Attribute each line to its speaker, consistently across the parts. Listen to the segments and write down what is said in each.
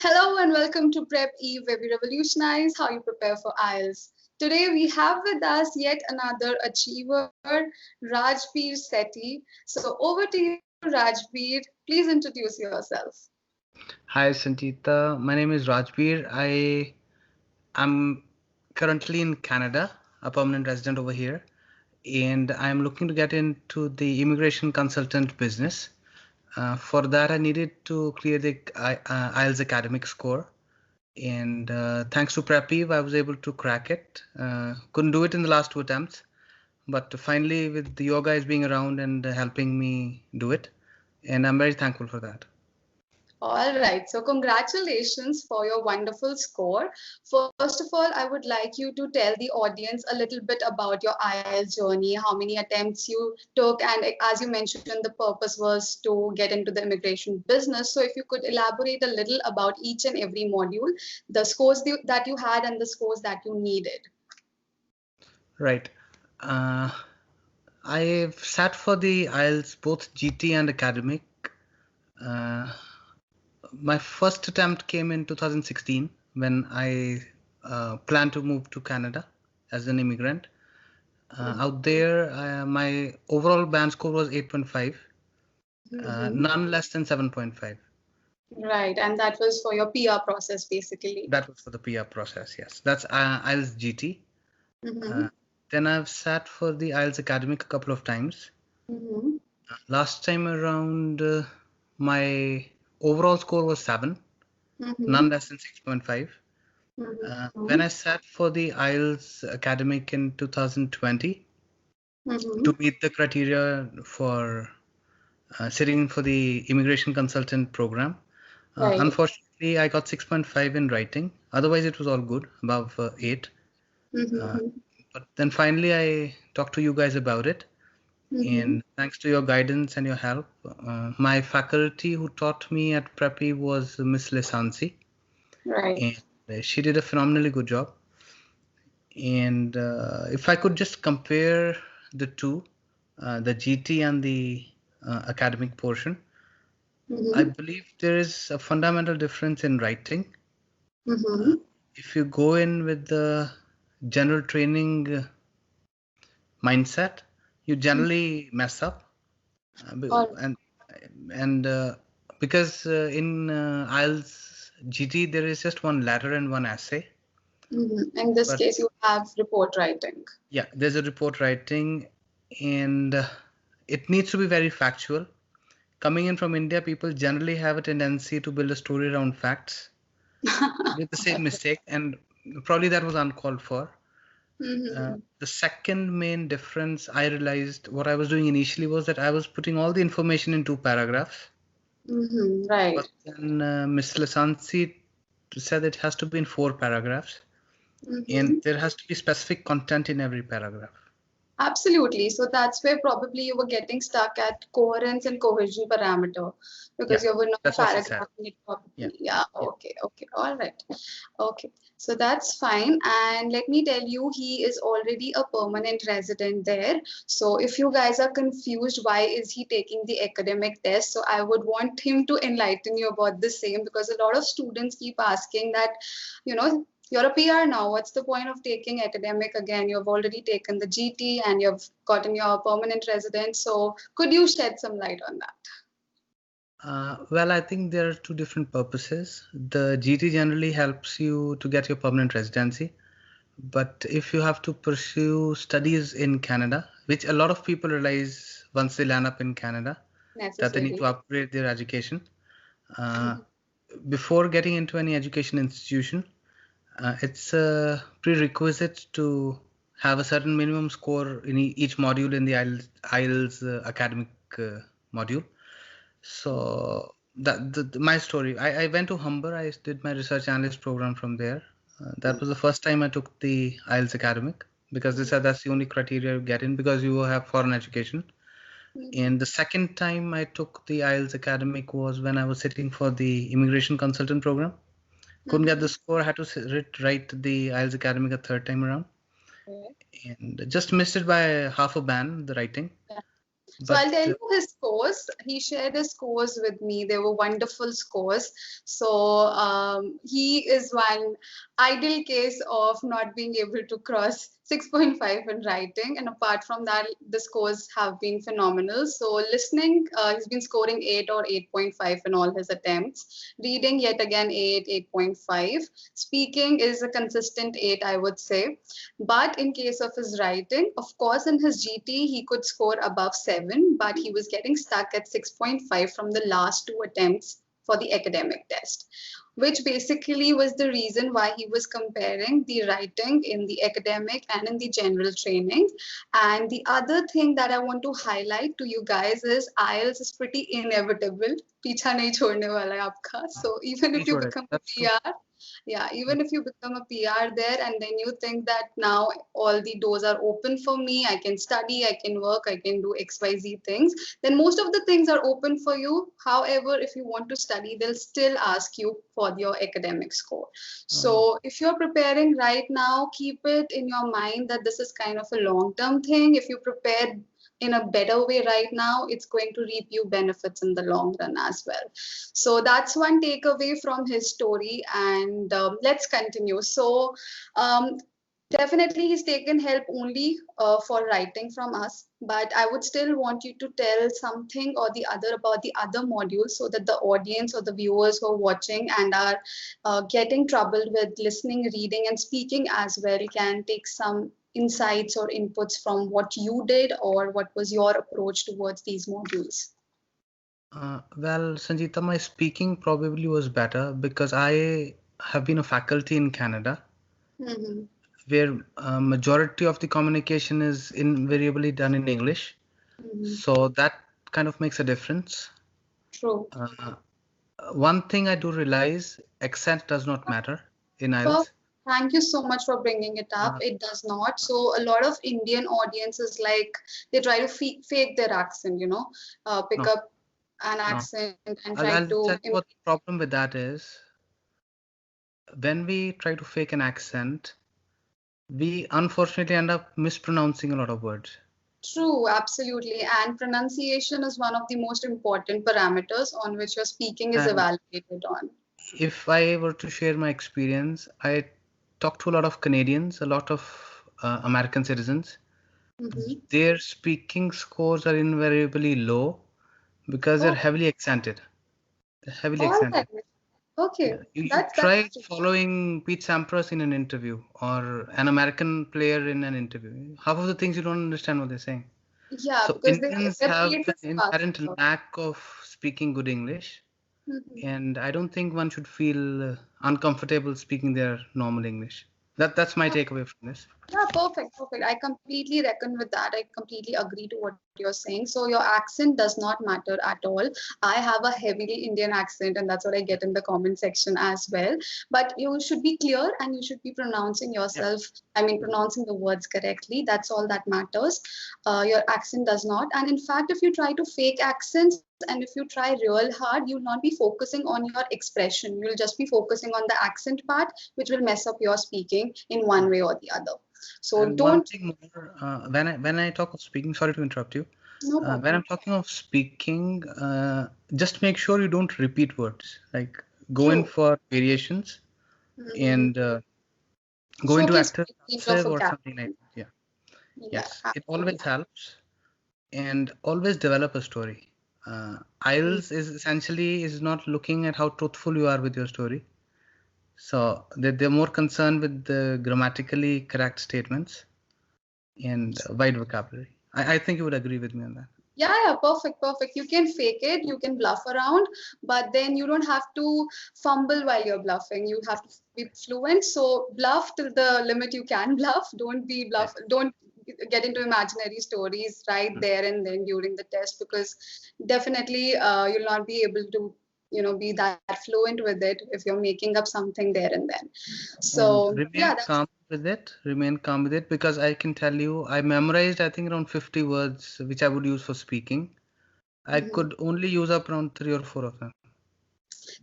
Speaker 1: Hello and welcome to PrepEve, where we revolutionize how you prepare for IELTS. Today we have with us yet another achiever, Rajbir Sethi. So over to you, Rajbir. Please introduce yourself.
Speaker 2: Hi Sangeeta, my name is Rajbir. I am currently in Canada, a permanent resident over here, and I'm looking to get into the immigration consultant business. For that, I needed to clear the IELTS academic score, and thanks to PrepEve, I was able to crack it. Couldn't do it in the last two attempts, but finally, with your guys being around and helping me do it, and I'm very thankful for that.
Speaker 1: All right, so congratulations for your wonderful score. First of all, I would like you to tell the audience a little bit about your IELTS journey, how many attempts you took, and as you mentioned, the purpose was to get into the immigration business. So if you could elaborate a little about each and every module, the scores that you had and the scores that you needed.
Speaker 2: Right. I've sat for the IELTS, both GT and academic. My first attempt came in 2016 when I planned to move to Canada as an immigrant. Out there, my overall band score was 8.5, none less than 7.5.
Speaker 1: Right, and that was for your PR process, basically.
Speaker 2: That was for the PR process, yes. That's IELTS GT. Then I've sat for the IELTS academic a couple of times. Last time around, my overall score was 7, none less than 6.5. When I sat for the IELTS academic in 2020 to meet the criteria for sitting for the immigration consultant program, unfortunately, I got 6.5 in writing. Otherwise, it was all good, above 8. But then finally, I talked to you guys about it. And thanks to your guidance and your help, my faculty who taught me at PrepEve was Miss Lisansi.
Speaker 1: Right.
Speaker 2: And she did a phenomenally good job. And if I could just compare the two, the GT and the academic portion, I believe there is a fundamental difference in writing. If you go in with the general training mindset, you generally mess up. And because in IELTS GT, there is just one letter and one essay.
Speaker 1: In this case, you have report writing.
Speaker 2: Yeah, there's a report writing, and it needs to be very factual. Coming in from India, people generally have a tendency to build a story around facts. I did the same mistake, and probably that was uncalled for. The second main difference I realized what I was doing initially was that I was putting all the information in 2 paragraphs.
Speaker 1: Right.
Speaker 2: But then Ms. Lasansi said it has to be in 4 paragraphs. And there has to be specific content in every paragraph.
Speaker 1: Absolutely. So that's where probably you were getting stuck at coherence and cohesion parameter because you were not paragraphing it properly. Yeah. Okay. All right. Okay. So that's fine. And let me tell you, he is already a permanent resident there. So if you guys are confused, why is he taking the academic test? So I would want him to enlighten you about the same because a lot of students keep asking that, you're a PR now. What's the point of taking academic again? You've already taken the GT and you've gotten your permanent residence. So could you shed some light on that?
Speaker 2: Well, I think there are 2 different purposes. The GT generally helps you to get your permanent residency. But if you have to pursue studies in Canada, which a lot of people realize once they land up in Canada, that they need to upgrade their education. Before getting into any education institution, it's a prerequisite to have a certain minimum score in each module in the IELTS academic module. So my story, I went to Humber. I did my research analyst program from there. That was the first time I took the IELTS academic because they said that's the only criteria you get in because you have foreign education. And the second time I took the IELTS academic was when I was sitting for the immigration consultant program. Couldn't get the score, had to write the IELTS academic a 3rd time around. And just missed it by half a band, the writing.
Speaker 1: So I'll
Speaker 2: But
Speaker 1: tell you his scores. He shared his scores with me. They were wonderful scores. So he is one ideal case of not being able to cross 6.5 in writing. And apart from that, the scores have been phenomenal. So listening, he's been scoring 8 or 8.5 in all his attempts. Reading, yet again, 8, 8.5. Speaking is a consistent 8, I would say. But in case of his writing, of course, in his GT, he could score above 7, but he was getting stuck at 6.5 from the last 2 attempts for the academic test, which basically was the reason why he was comparing the writing in the academic and in the general training. And the other thing that I want to highlight to you guys is IELTS is pretty inevitable. Pीछा नहीं छोड़ने वाला है आपका. So even if you become a PR, yeah, even if you become a PR there and then you think that now all the doors are open for me, I can study, I can work, I can do XYZ things, then most of the things are open for you. However, if you want to study, they'll still ask you for your academic score. So if you're preparing right now, keep it in your mind that this is kind of a long-term thing. If you prepare in a better way right now, it's going to reap you benefits in the long run as well. So that's one takeaway from his story. And let's continue. So definitely he's taken help only for writing from us, but I would still want you to tell something or the other about the other modules so that the audience or the viewers who are watching and are getting troubled with listening, reading and speaking as well can take some insights or inputs from what you did or what was your approach towards these modules.
Speaker 2: Well, Sanjita, my speaking probably was better because I have been a faculty in Canada, where majority of the communication is invariably done in English. So that kind of makes a difference.
Speaker 1: True.
Speaker 2: One thing I do realize, accent does not matter in IELTS.
Speaker 1: Thank you so much for bringing it up. It does not. So a lot of Indian audiences, like, they try to fake their accent, you know, pick up an accent and try
Speaker 2: I'll
Speaker 1: to...
Speaker 2: tell you what the problem with that is. When we try to fake an accent, we unfortunately end up mispronouncing a lot of words.
Speaker 1: True, absolutely. And pronunciation is one of the most important parameters on which your speaking is evaluated on.
Speaker 2: If I were to share my experience, I talked to a lot of Canadians, a lot of American citizens. Their speaking scores are invariably low because they're heavily accented. They're heavily accented.
Speaker 1: Okay.
Speaker 2: You try following Pete Sampras in an interview or an American player in an interview. Half of the things you don't understand what they're saying.
Speaker 1: Yeah,
Speaker 2: so
Speaker 1: because
Speaker 2: Indians have an inherent lack of speaking good English. And I don't think one should feel uncomfortable speaking their normal English. That's my takeaway from this.
Speaker 1: Yeah, perfect. I completely reckon with that. I completely agree to what you're saying. So your accent does not matter at all. I have a heavily Indian accent, and that's what I get in the comment section as well. But you should be clear and you should be pronouncing yourself, pronouncing the words correctly. That's all that matters. Your accent does not. And in fact, if you try to fake accents, and if you try real hard, you'll not be focusing on your expression. You'll just be focusing on the accent part, which will mess up your speaking in one way or the other. So
Speaker 2: and one thing more, when I talk of speaking, sorry to interrupt you. When I'm talking of speaking, just make sure you don't repeat words. Like go in for variations and go into active or something like that. Yes, it always helps. And always develop a story. IELTS is not looking at how truthful you are with your story. So they're more concerned with the grammatically correct statements and wide vocabulary. I think you would agree with me on that.
Speaker 1: Yeah, perfect. You can fake it, you can bluff around, but then you don't have to fumble while you're bluffing. You have to be fluent. So bluff till the limit you can bluff. Don't be bluff. Don't get into imaginary stories right there and then during the test, because definitely you'll not be able to be that fluent with it if you're making up something there and then. So
Speaker 2: and remain calm with it, because I can tell you, I memorized I think around 50 words which I would use for speaking. I could only use up around 3 or 4 of them.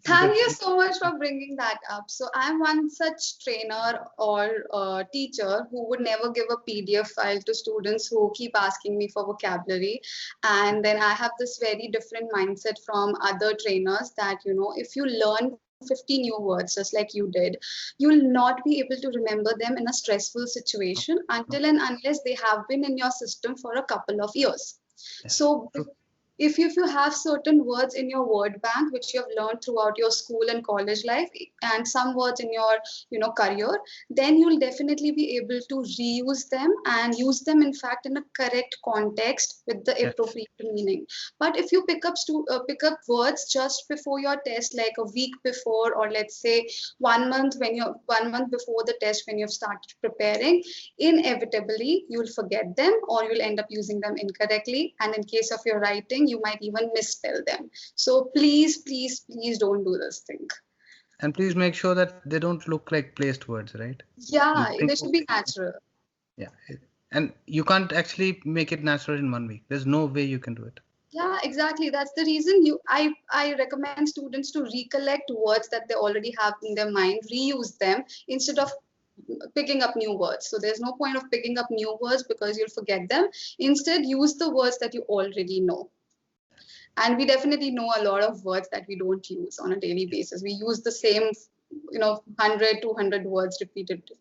Speaker 1: Thank you so much for bringing that up. So I'm one such trainer or teacher who would never give a PDF file to students who keep asking me for vocabulary. And then I have this very different mindset from other trainers that, if you learn 50 new words, just like you did, you'll not be able to remember them in a stressful situation until and unless they have been in your system for a couple of years. So if you have certain words in your word bank which you have learned throughout your school and college life, and some words in your career, then you'll definitely be able to reuse them and use them in fact in a correct context with the appropriate meaning. But if you pick up words just before your test, like a week before, or let's say 1 month before the test when you've started preparing, inevitably you'll forget them or you'll end up using them incorrectly, and in case of your writing you might even misspell them. So please don't do this thing.
Speaker 2: And please make sure that they don't look like placed words, right?
Speaker 1: Yeah, they should be natural.
Speaker 2: Yeah, and you can't actually make it natural in 1 week. There's no way you can do it.
Speaker 1: Yeah, exactly. That's the reason I recommend students to recollect words that they already have in their mind, reuse them instead of picking up new words. So there's no point of picking up new words because you'll forget them. Instead, use the words that you already know. And we definitely know a lot of words that we don't use on a daily basis. We use the same 100, 200 words repeatedly.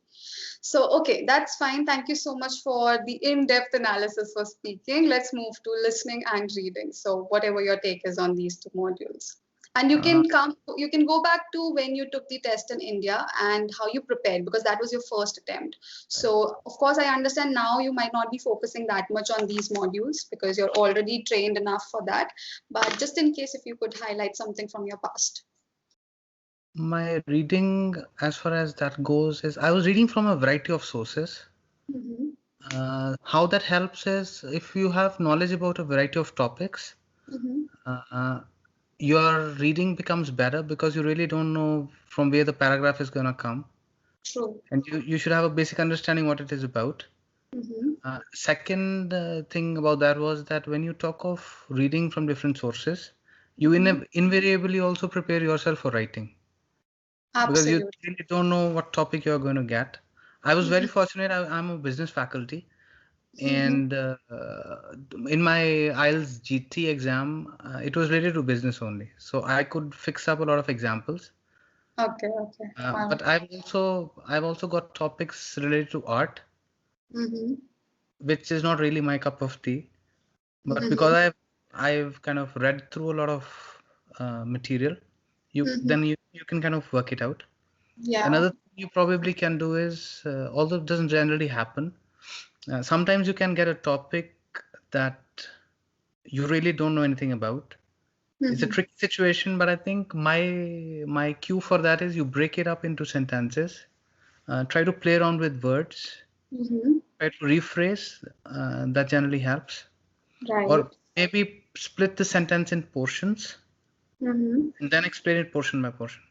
Speaker 1: So, okay, that's fine. Thank you so much for the in-depth analysis for speaking. Let's move to listening and reading. So whatever your take is on these two modules. And you can go back to when you took the test in India and how you prepared, because that was your first attempt. So of course, I understand now you might not be focusing that much on these modules because you're already trained enough for that. But just in case, if you could highlight something from your past.
Speaker 2: My reading, as far as that goes, is I was reading from a variety of sources. How that helps is if you have knowledge about a variety of topics, your reading becomes better because you really don't know from where the paragraph is going to come.
Speaker 1: True.
Speaker 2: And you should have a basic understanding what it is about. Second thing about that was that when you talk of reading from different sources, you invariably also prepare yourself for writing.
Speaker 1: Absolutely.
Speaker 2: Because you really don't know what topic you're going to get. I was very fortunate. I'm a business faculty. And in my IELTS GT exam, it was related to business only. So I could fix up a lot of examples.
Speaker 1: Okay. Wow.
Speaker 2: But I've also got topics related to art, which is not really my cup of tea. But because I've kind of read through a lot of material, then you can kind of work it out.
Speaker 1: Yeah.
Speaker 2: Another thing you probably can do is, although it doesn't generally happen, sometimes you can get a topic that you really don't know anything about. It's a tricky situation, but I think my cue for that is you break it up into sentences, try to play around with words, try to rephrase. That generally helps.
Speaker 1: Right.
Speaker 2: Or maybe split the sentence in portions and then explain it portion by portion.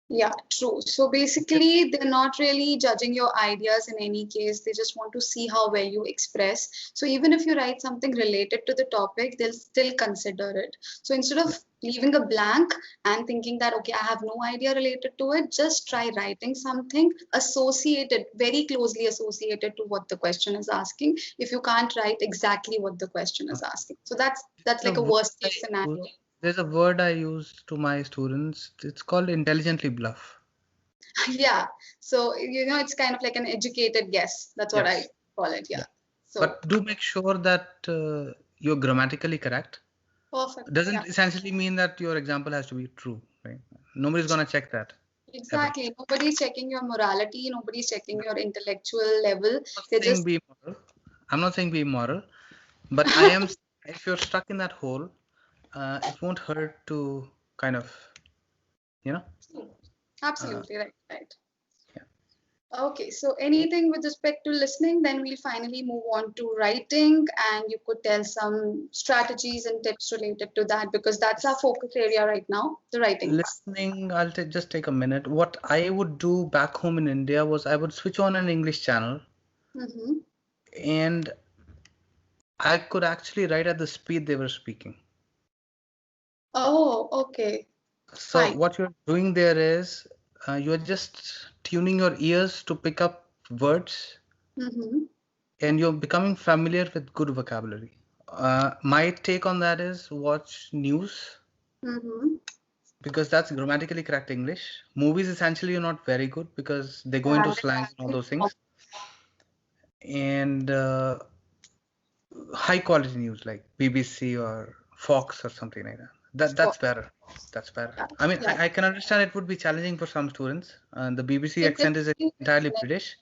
Speaker 1: Yeah, true. So basically, they're not really judging your ideas in any case. They just want to see how well you express. So even if you write something related to the topic, they'll still consider it. So instead of leaving a blank and thinking that, okay, I have no idea related to it, just try writing something associated, very closely associated to what the question is asking, if you can't write exactly what the question is asking. So that's like a worst case scenario.
Speaker 2: There's a word I use to my students. It's called intelligently bluff.
Speaker 1: Yeah. So, it's kind of like an educated guess. That's what I call it. Yeah. So,
Speaker 2: but do make sure that you're grammatically correct.
Speaker 1: Perfect.
Speaker 2: Doesn't essentially mean that your example has to be true, right? Nobody's going to check that.
Speaker 1: Exactly. Ever. Nobody's checking your morality. Nobody's checking your intellectual level.
Speaker 2: I'm not saying be immoral, but I am. If you're stuck in that hole, it won't hurt to kind of,
Speaker 1: Absolutely right. Yeah. Okay, so anything with respect to listening, then we'll finally move on to writing, and you could tell some strategies and tips related to that because that's our focus area right now, the writing.
Speaker 2: Listening, I'll just take a minute. What I would do back home in India was I would switch on an English channel, and I could actually write at the speed they were speaking.
Speaker 1: Oh, okay.
Speaker 2: So what you're doing there is you're just tuning your ears to pick up words, and you're becoming familiar with good vocabulary. My take on that is watch news, because that's grammatically correct English. Movies essentially are not very good because they go into slangs and all those things. And high quality news like BBC or Fox or something like that. That's better. That's better. I mean, I can understand it would be challenging for some students. The BBC accent is entirely British.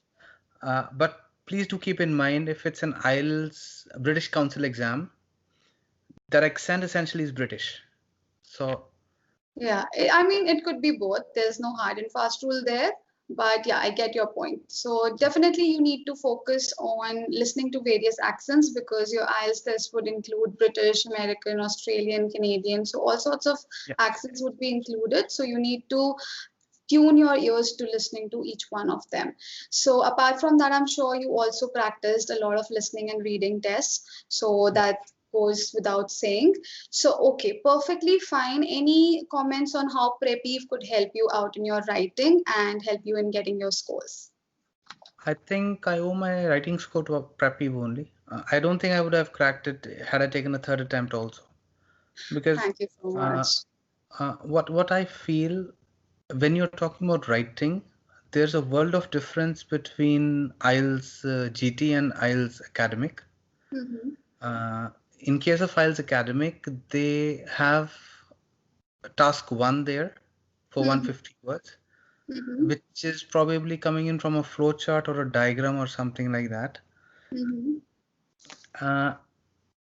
Speaker 2: But please do keep in mind, if it's an IELTS British Council exam, their accent essentially is British. So
Speaker 1: yeah, I mean, it could be both. There's no hard and fast rule there. But yeah, I get your point. So definitely you need to focus on listening to various accents, because your IELTS test would include British, American, Australian, Canadian. So all sorts of accents would be included. So you need to tune your ears to listening to each one of them. So apart from that, I'm sure you also practiced a lot of listening and reading tests. So that goes without saying. So, okay, perfectly fine. Any comments on how PrepEve could help you out in your writing and help you in getting your scores?
Speaker 2: I think I owe my writing score to a PrepEve only. I don't think I would have cracked it had I taken a third attempt also. Because
Speaker 1: thank you so much.
Speaker 2: What I feel when you're talking about writing, there's a world of difference between IELTS GT and IELTS Academic. In case of IELTS Academic, they have task 1 there for 150 words, which is probably coming in from a flowchart or a diagram or something like that.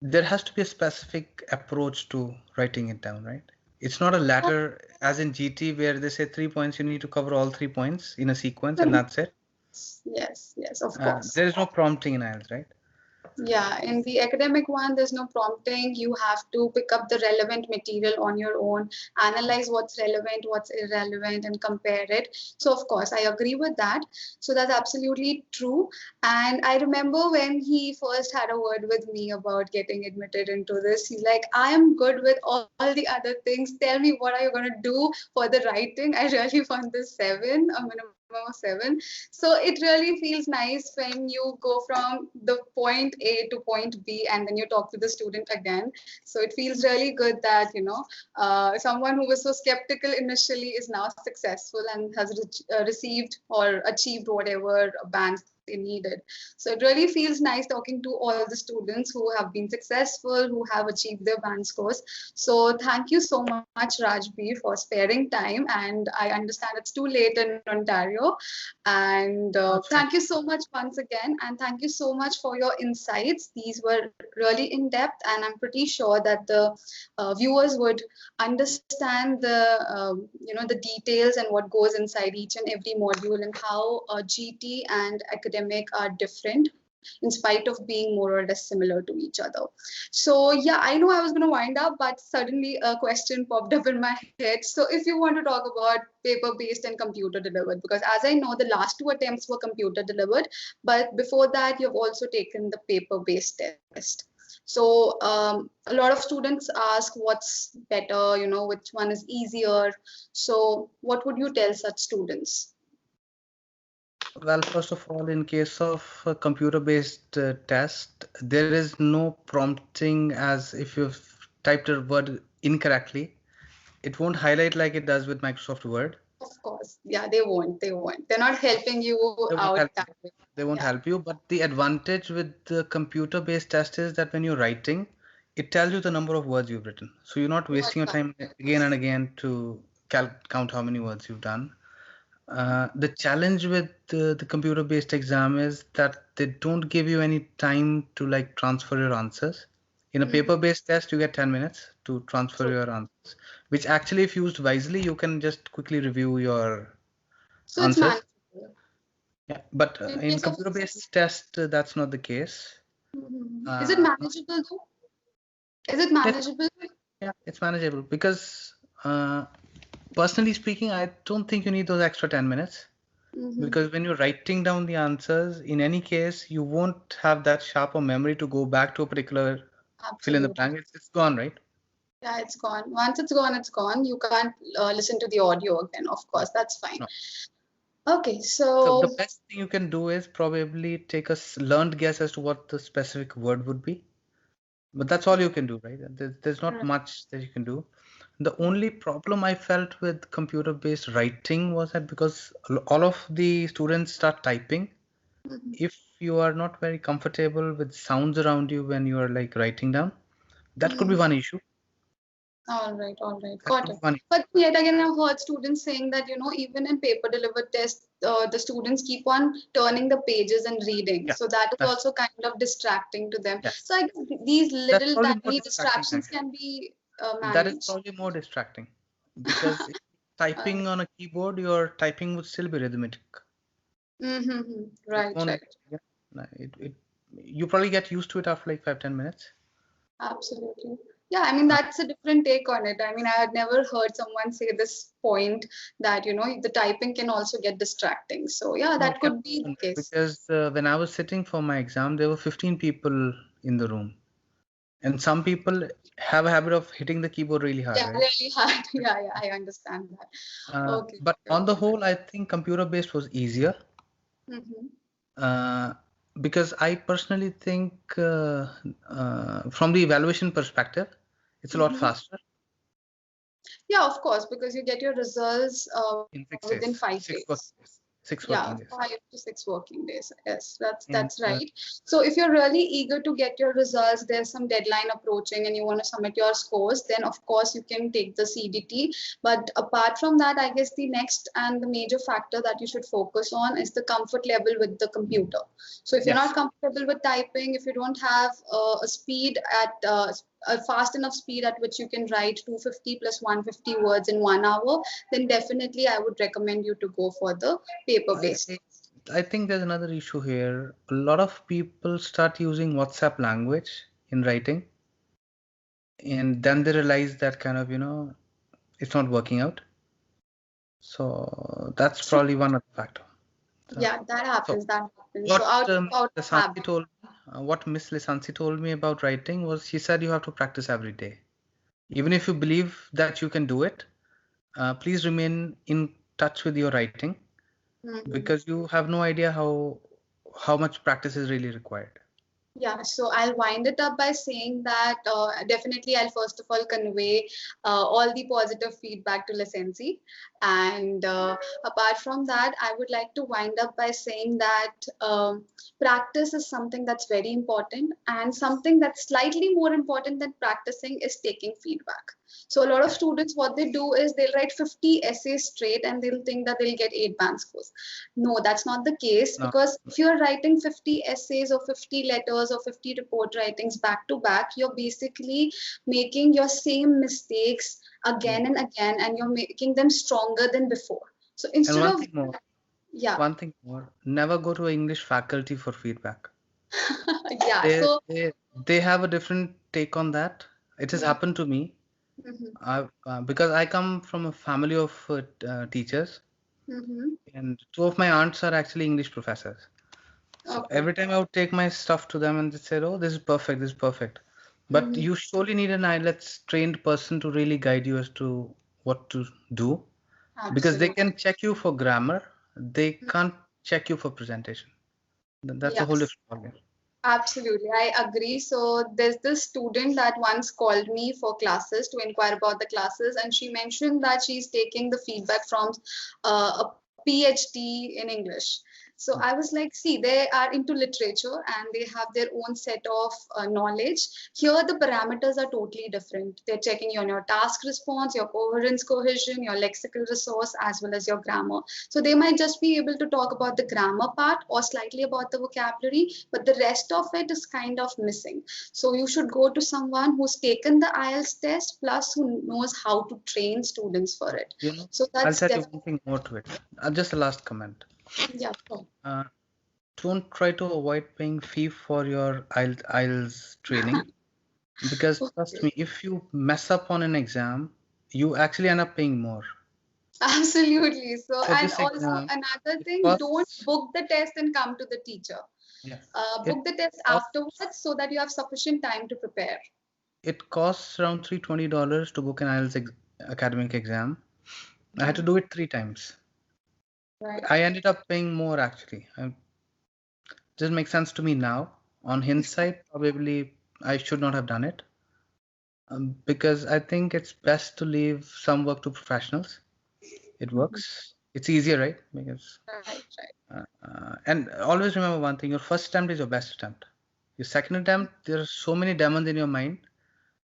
Speaker 2: There has to be a specific approach to writing it down, right? It's not a ladder as in GT where they say 3 points, you need to cover all 3 points in a sequence and that's it.
Speaker 1: Yes, of course.
Speaker 2: There is no prompting in IELTS, right?
Speaker 1: Yeah, in the academic one, there's no prompting. You have to pick up the relevant material on your own, analyze what's relevant, what's irrelevant, and compare it. So, of course, I agree with that. So, that's absolutely true. And I remember when he first had a word with me about getting admitted into this, he's like, I am good with all the other things. Tell me, what are you going to do for the writing? I really want this 7, a minimum of 7. So it really feels nice when you go from the point A to point B and then you talk to the student again. So it feels really good that, someone who was so skeptical initially is now successful and has received or achieved whatever bands they needed. So it really feels nice talking to all the students who have been successful, who have achieved their band scores. So thank you so much, Rajbir, for sparing time. And I understand it's too late in Ontario. And thank you so much once again. And thank you so much for your insights. These were really in depth, and I'm pretty sure that the viewers would understand the details and what goes inside each and every module, and how GT and academic are different in spite of being more or less similar to each other. So yeah, I know I was going to wind up, but suddenly a question popped up in my head. So if you want to talk about paper-based and computer delivered, because as I know, the last 2 attempts were computer delivered, but before that, you've also taken the paper-based test. So a lot of students ask what's better, which one is easier. So what would you tell such students?
Speaker 2: Well, first of all, in case of a computer-based test, there is no prompting as if you've typed a word incorrectly. It won't highlight like it does with Microsoft Word.
Speaker 1: Of course. Yeah, they won't. They're not helping you out that way.
Speaker 2: They won't help you. But the advantage with the computer-based test is that when you're writing, it tells you the number of words you've written. So you're not wasting your time again and again to count how many words you've done. The challenge with the computer-based exam is that they don't give you any time to like transfer your answers. In a paper-based test, you get 10 minutes to transfer your answers, which actually, if used wisely, you can just quickly review your answers. Yeah, but in computer-based test, that's not the case.
Speaker 1: Is it manageable though? Is it manageable?
Speaker 2: Yeah, it's manageable because personally speaking, I don't think you need those extra 10 minutes. Because when you're writing down the answers, in any case, you won't have that sharper memory to go back to a particular fill in the blank. It's gone, right?
Speaker 1: Yeah, it's gone. Once it's gone, it's gone. You can't listen to the audio again, of course. That's fine.
Speaker 2: No.
Speaker 1: Okay,
Speaker 2: So the
Speaker 1: so
Speaker 2: best thing you can do is probably take a learned guess as to what the specific word would be. But that's all you can do, right? There's not much that you can do. The only problem I felt with computer-based writing was that because all of the students start typing, if you are not very comfortable with sounds around you when you are like writing down, that could be one issue.
Speaker 1: all right,
Speaker 2: That
Speaker 1: got
Speaker 2: could
Speaker 1: it.
Speaker 2: be one issue.
Speaker 1: But yet again, I've heard students saying that, even in paper delivered tests, the students keep on turning the pages and reading.
Speaker 2: Yeah,
Speaker 1: So that is
Speaker 2: that's
Speaker 1: also kind of distracting to them.
Speaker 2: yes.
Speaker 1: So I guess these
Speaker 2: That's
Speaker 1: little
Speaker 2: probably more
Speaker 1: tiny
Speaker 2: distracting
Speaker 1: distractions
Speaker 2: actually.
Speaker 1: can be
Speaker 2: That is
Speaker 1: managed.
Speaker 2: probably more distracting because if typing on a keyboard, your typing would still be rhythmic.
Speaker 1: Right, right.
Speaker 2: Yeah, no, you probably get used to it after like 5-10 minutes.
Speaker 1: Absolutely. Yeah, I mean, that's a different take on it. I mean, I had never heard someone say this point that, the typing can also get distracting. So, yeah,
Speaker 2: No,
Speaker 1: that could be the case.
Speaker 2: because when I was sitting for my exam, there were 15 people in the room, and some people have a habit of hitting the keyboard really hard,
Speaker 1: Yeah,
Speaker 2: right?
Speaker 1: really hard. Yeah, I understand that. Okay.
Speaker 2: But on the whole, I think computer-based was easier uh, because I personally think from the evaluation perspective, it's a lot faster.
Speaker 1: Yeah, of course, because you get your results
Speaker 2: In 6
Speaker 1: within
Speaker 2: days,
Speaker 1: 5
Speaker 2: 6
Speaker 1: days.
Speaker 2: working days, 6
Speaker 1: Yeah,
Speaker 2: working days.
Speaker 1: 5 to 6 working days. Yes, that's
Speaker 2: And
Speaker 1: right. So if you're really eager to get your results, there's some deadline approaching and you want to submit your scores, then of course you can take the CDT. But apart from that, I guess the next and the major factor that you should focus on is the comfort level with the computer. So if you're not comfortable with typing, if you don't have a speed at a fast enough speed at which you can write 250 plus 150 words in 1 hour, then definitely I would recommend you to go for the paper-based.
Speaker 2: I think there's another issue here. A lot of people start using WhatsApp language in writing, and then they realize that kind of, it's not working out. So that's probably one other factor.
Speaker 1: Yeah, that happens.
Speaker 2: What
Speaker 1: So out of habit.
Speaker 2: what Miss Lisansi told me about writing was she said you have to practice every day. Even if you believe that you can do it, please remain in touch with your writing because you have no idea how much practice is really required.
Speaker 1: Yeah, so I'll wind it up by saying that definitely I'll first of all convey all the positive feedback to Lisensi. And apart from that, I would like to wind up by saying that practice is something that's very important, and something that's slightly more important than practicing is taking feedback. So a lot of students, what they do is they'll write 50 essays straight and they'll think that they'll get 8 band scores. No, that's not the case, because if you're writing 50 essays or 50 letters or 50 report writings back to back, you're basically making your same mistakes again and again, and you're making them stronger than before. So instead of
Speaker 2: one thing more, never go to an English faculty for feedback. They have a different take on that. It has happened to me. Because I come from a family of teachers, and two of my aunts are actually English professors. So every time I would take my stuff to them and they said, "Oh, this is perfect, this is perfect." But you surely need an IELTS trained person to really guide you as to what to do, because they can check you for grammar, they can't check you for presentation. That's a whole different problem.
Speaker 1: Absolutely, I agree. So there's this student that once called me for classes to inquire about the classes, and she mentioned that she's taking the feedback from a PhD in English. So I was like, see, they are into literature and they have their own set of knowledge. Here, the parameters are totally different. They're checking you on your task response, your coherence, cohesion, your lexical resource, as well as your grammar. So they might just be able to talk about the grammar part or slightly about the vocabulary, but the rest of it is kind of missing. So you should go to someone who's taken the IELTS test, plus who knows how to train students for it. So that's
Speaker 2: I'll tell you one thing more to it. Just a last comment.
Speaker 1: Yeah.
Speaker 2: Don't try to avoid paying fee for your IELTS training, because trust me, if you mess up on an exam, you actually end up paying more.
Speaker 1: Absolutely. So,
Speaker 2: for
Speaker 1: and also
Speaker 2: exam,
Speaker 1: another thing, don't book the test and come to the teacher.
Speaker 2: Yes.
Speaker 1: Book the test afterwards so that you have sufficient time to prepare.
Speaker 2: it costs around $320 to book an IELTS academic exam. I had to do it 3 times.
Speaker 1: Right.
Speaker 2: I ended up paying more actually. Just makes sense to me now. On hindsight, probably I should not have done it. Because I think it's best to leave some work to professionals. It works. It's easier, right? Because
Speaker 1: Right.
Speaker 2: and always remember one thing: your first attempt is your best attempt. Your second attempt, there are so many demons in your mind.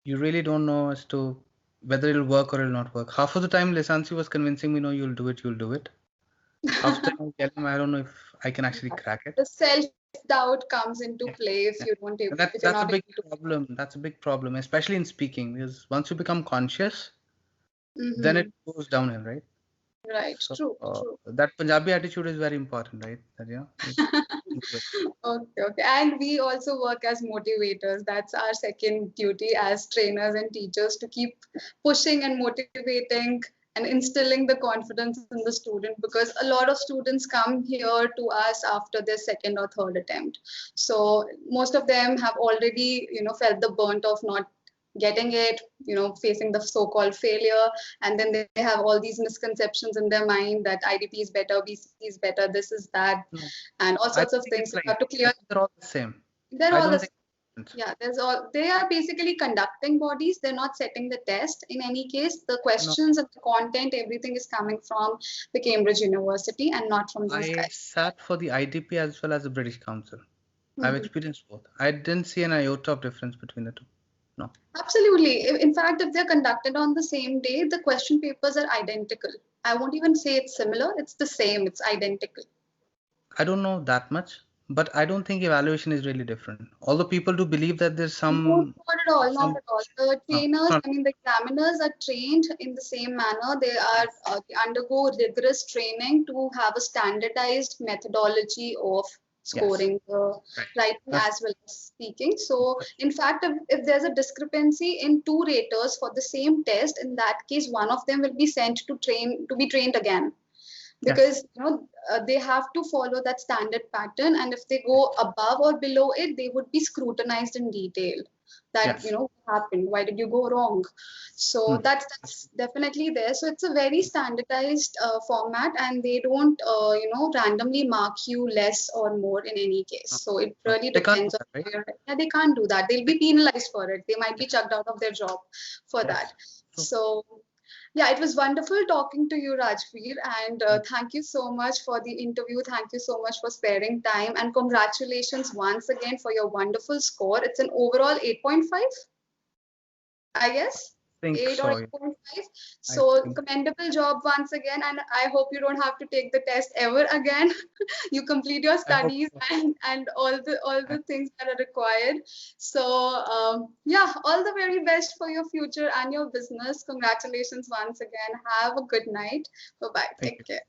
Speaker 2: You really don't know as to whether it'll work or it'll not work. Half of the time, Lisansi was convincing me, no, you'll do it, you'll do it. Half the time, I tell him, I don't know if I can actually crack it.
Speaker 1: The self-doubt comes into play if you don't,
Speaker 2: And
Speaker 1: if you're
Speaker 2: that's a
Speaker 1: not
Speaker 2: big
Speaker 1: able to.
Speaker 2: problem. That's a big problem, especially in speaking, because once you become conscious, then it
Speaker 1: Mm-hmm.
Speaker 2: goes downhill, right?
Speaker 1: Right.
Speaker 2: So
Speaker 1: True. True.
Speaker 2: that Punjabi attitude is very important, right? That, you do it.
Speaker 1: Okay. And we also work as motivators. That's our second duty as trainers and teachers, to keep pushing and motivating and instilling the confidence in the student, because a lot of students come here to us after their second or third attempt. So most of them have already, felt the burnt of not getting it, facing the so-called failure, and then they have all these misconceptions in their mind that IDP is better, BC is better, this is that,
Speaker 2: No,
Speaker 1: and all
Speaker 2: I
Speaker 1: sorts of
Speaker 2: think
Speaker 1: things.
Speaker 2: it's
Speaker 1: So you
Speaker 2: right.
Speaker 1: have to
Speaker 2: I
Speaker 1: clear.
Speaker 2: think they're all the same.
Speaker 1: They're
Speaker 2: I
Speaker 1: all
Speaker 2: don't
Speaker 1: the
Speaker 2: think.
Speaker 1: Yeah, they are basically conducting bodies. They're not setting the test. In any case, the
Speaker 2: No,
Speaker 1: questions and the content, everything is coming from the Cambridge University and not from these
Speaker 2: I
Speaker 1: guys.
Speaker 2: sat for the IDP as well as the British Council. I've
Speaker 1: Mhm.
Speaker 2: experienced both. I didn't see an iota of difference between the two. No.
Speaker 1: Absolutely. In fact, if they're conducted on the same day, the question papers are identical. I won't even say it's similar. It's the same. It's identical.
Speaker 2: I don't know that much, but I don't think evaluation is really different. Although people do believe that there's
Speaker 1: No, not at all, not
Speaker 2: some
Speaker 1: at all. The
Speaker 2: no, it's
Speaker 1: trainers,
Speaker 2: not.
Speaker 1: I mean, the examiners are trained in the same manner. They undergo rigorous training to have a standardized methodology of
Speaker 2: Yes.
Speaker 1: scoring the
Speaker 2: Right.
Speaker 1: writing
Speaker 2: That's
Speaker 1: as well as speaking. So, in fact, if there's a discrepancy in two raters for the same test, in that case, one of them will be sent to be trained again,
Speaker 2: yes.
Speaker 1: because they have to follow that standard pattern, and if they go above or below it, they would be scrutinized in detail, that
Speaker 2: Yes.
Speaker 1: what happened, why did you go wrong. So
Speaker 2: Hmm.
Speaker 1: that's definitely there. So it's a very standardized format, and they don't randomly mark you less or more in any case.
Speaker 2: No,
Speaker 1: So it
Speaker 2: no.
Speaker 1: really
Speaker 2: They can't do
Speaker 1: depends on
Speaker 2: that, right?
Speaker 1: yeah, they can't do that. They'll be penalized for it. They might be
Speaker 2: Yes.
Speaker 1: chucked out of their job for that.
Speaker 2: Yes. So,
Speaker 1: So yeah, it was wonderful talking to you, Rajbir, and thank you so much for the interview. Thank you so much for sparing time, and congratulations once again for your wonderful score. It's an overall 8.5, I guess.
Speaker 2: think
Speaker 1: 8 or
Speaker 2: so.
Speaker 1: 8.5.
Speaker 2: I
Speaker 1: So
Speaker 2: think.
Speaker 1: commendable job once again, and I hope you don't have to take the test ever again. You complete your
Speaker 2: I hope
Speaker 1: studies
Speaker 2: so.
Speaker 1: and all
Speaker 2: I,
Speaker 1: the things that are required. So yeah, all the very best for your future and your business. Congratulations once again. Have a good night. Bye bye.
Speaker 2: thank
Speaker 1: Take
Speaker 2: you.
Speaker 1: care.